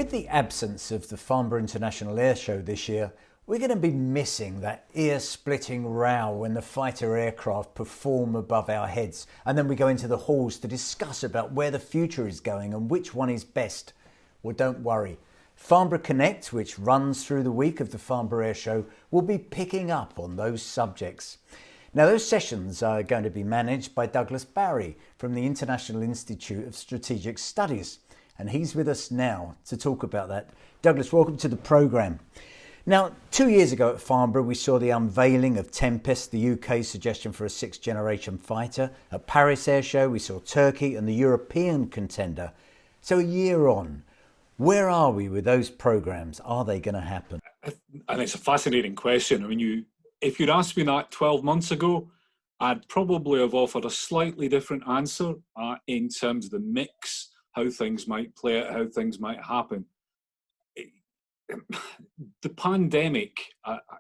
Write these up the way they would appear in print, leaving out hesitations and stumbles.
With the absence of the Farnborough International Air Show this year, we're going to be missing that ear-splitting row when the fighter aircraft perform above our heads, and then we go into the halls to discuss about where the future is going and which one is best. Well, don't worry. FIA Connect, which runs through the week of the Farnborough Air Show, will be picking up on those subjects. Now, those sessions are going to be managed by Douglas Barrie from the International Institute of Strategic Studies, and he's with us now to talk about that. Douglas, welcome to the programme. Now, 2 years ago at Farnborough, we saw the unveiling of Tempest, the UK's suggestion for a sixth-generation fighter. At Paris Air Show, we saw Turkey and the European contender. So a year on, where are we with those programmes? Are they going to happen? And it's a fascinating question. I mean, if you'd asked me that 12 months ago, I'd probably have offered a slightly different answer in terms of the mix, how things might play out, how things might happen. The pandemic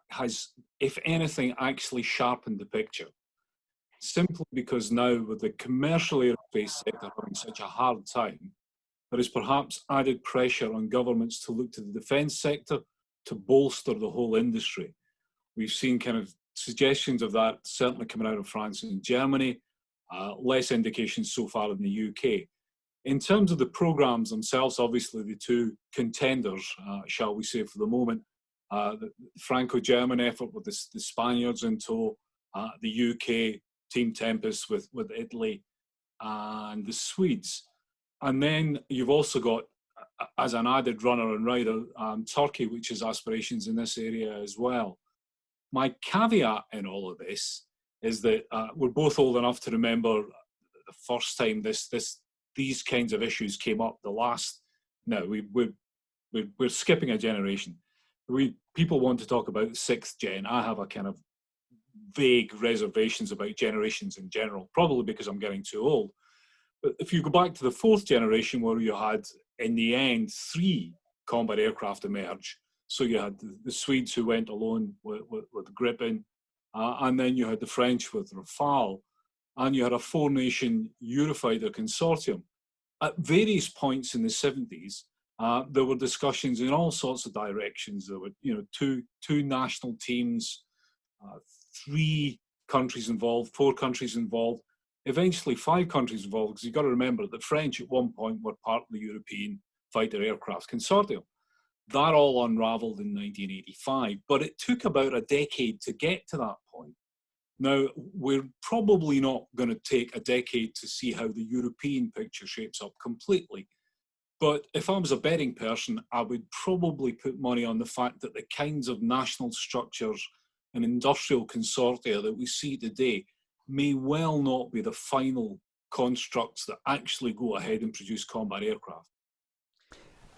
has, if anything, actually sharpened the picture. Simply because now, with the commercial aerospace sector having such a hard time, there is perhaps added pressure on governments to look to the defence sector to bolster the whole industry. We've seen kind of suggestions of that certainly coming out of France and Germany, less indications so far in the UK. In terms of the programmes themselves, obviously the two contenders, shall we say for the moment, the Franco-German effort with the Spaniards in tow, the UK Team Tempest with Italy and the Swedes. And then you've also got, as an added runner and rider, Turkey, which has aspirations in this area as well. My caveat in all of this is that we're both old enough to remember the first time these kinds of issues came up. We're skipping a generation. People want to talk about the sixth gen. I have a kind of vague reservations about generations in general, probably because I'm getting too old. But if you go back to the fourth generation, where you had, in the end, 3 combat aircraft emerge. So you had the Swedes who went alone with Gripen, and then you had the French with Rafale, and you had a 4-nation Eurofighter consortium. At various points in the 70s, there were discussions in all sorts of directions. There were, two national teams, 3 countries involved, 4 countries involved, eventually 5 countries involved, because you've got to remember that the French at one point were part of the European Fighter Aircraft Consortium. That all unravelled in 1985, but it took about a decade to get to that point. Now, we're probably not going to take a decade to see how the European picture shapes up completely. But if I was a betting person, I would probably put money on the fact that the kinds of national structures and industrial consortia that we see today may well not be the final constructs that actually go ahead and produce combat aircraft.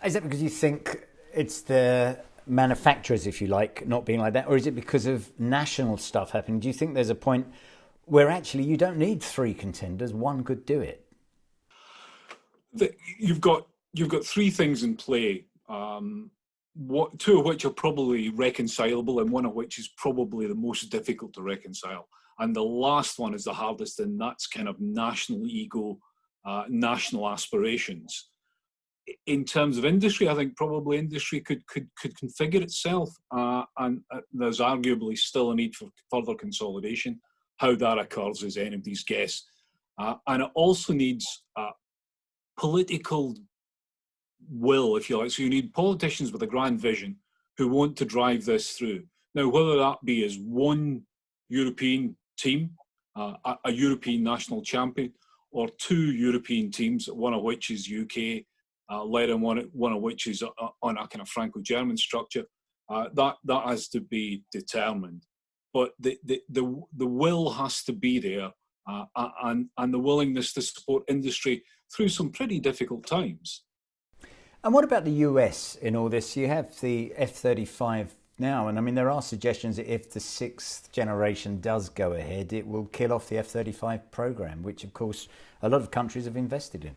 Is that because you think it's the manufacturers, if you like, not being like that, or is it because of national stuff happening? Do you think there's a point where actually you don't need 3 contenders, one could do it? You've got 3 things in play, 2 of which are probably reconcilable, and one of which is probably the most difficult to reconcile. And the last one is the hardest, and that's kind of national ego, national aspirations. In terms of industry, I think probably industry could configure itself, and there's arguably still a need for further consolidation. How that occurs is anybody's guess. And it also needs political will, if you like. So you need politicians with a grand vision who want to drive this through. Now, whether that be as one European team, a European national champion, or 2 European teams, one of which is UK, led and one of which is on a kind of Franco-German structure, that has to be determined. But the will has to be there, and the willingness to support industry through some pretty difficult times. And what about the US in all this? You have the F-35 now, and I mean there are suggestions that if the 6th generation does go ahead, it will kill off the F-35 program, which of course a lot of countries have invested in.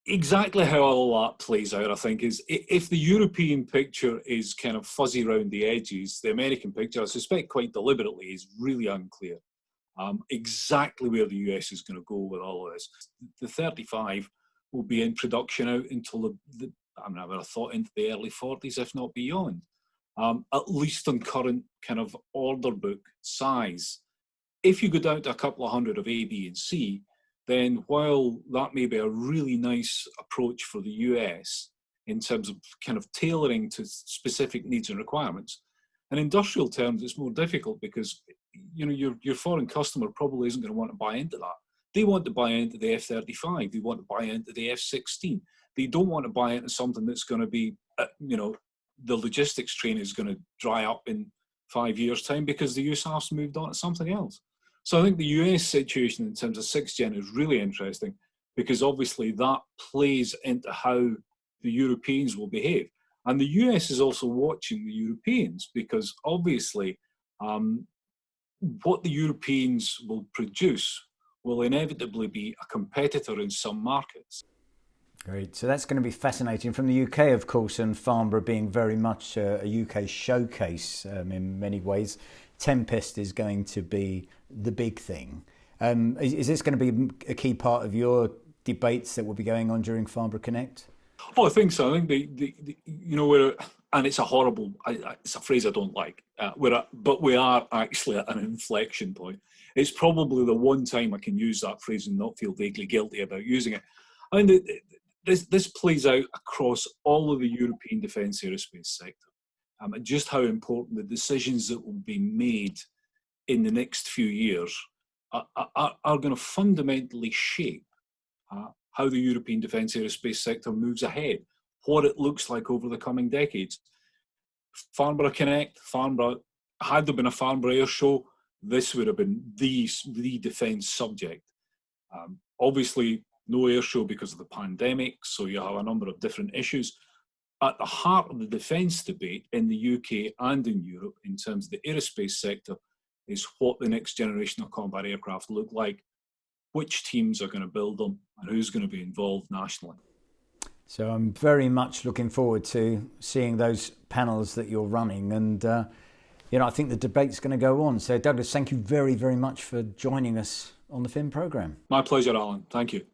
Exactly how all that plays out, I think, is if the European picture is kind of fuzzy around the edges, the American picture, I suspect quite deliberately, is really unclear. Exactly where the US is going to go with all of this. The 35 will be in production out until I mean, I would have thought into the early 40s, if not beyond, at least on current kind of order book size. If you go down to a couple of hundred of A, B, and C, then while that may be a really nice approach for the US in terms of kind of tailoring to specific needs and requirements, in industrial terms, it's more difficult because your foreign customer probably isn't going to want to buy into that. They want to buy into the F-35. They want to buy into the F-16. They don't want to buy into something that's going to be, the logistics train is going to dry up in 5 years' time because the USAF's moved on to something else. So I think the US situation in terms of 6th gen is really interesting because obviously that plays into how the Europeans will behave. And the US is also watching the Europeans because obviously what the Europeans will produce will inevitably be a competitor in some markets. Great. So that's going to be fascinating. From the UK, of course, and Farnborough being very much a UK showcase in many ways, Tempest is going to be the big thing. Is this going to be a key part of your debates that will be going on during Farnborough Connect? Oh, I think so. I think we're, and it's a horrible, it's a phrase I don't like. But we are actually at an inflection point. It's probably the one time I can use that phrase and not feel vaguely guilty about using it. I mean, this plays out across all of the European defence aerospace sector. And just how important the decisions that will be made in the next few years are going to fundamentally shape how the European defence aerospace sector moves ahead, what it looks like over the coming decades. Farnborough Connect, had there been a Farnborough Air Show, this would have been the defence subject. Obviously, no air show because of the pandemic, so you have a number of different issues. At the heart of the defence debate in the UK and in Europe, in terms of the aerospace sector, is what the next generation of combat aircraft look like, which teams are going to build them, and who's going to be involved nationally. So I'm very much looking forward to seeing those panels that you're running, and I think the debate's going to go on. So Douglas, thank you very, very much for joining us on the FIM programme. My pleasure, Alan. Thank you.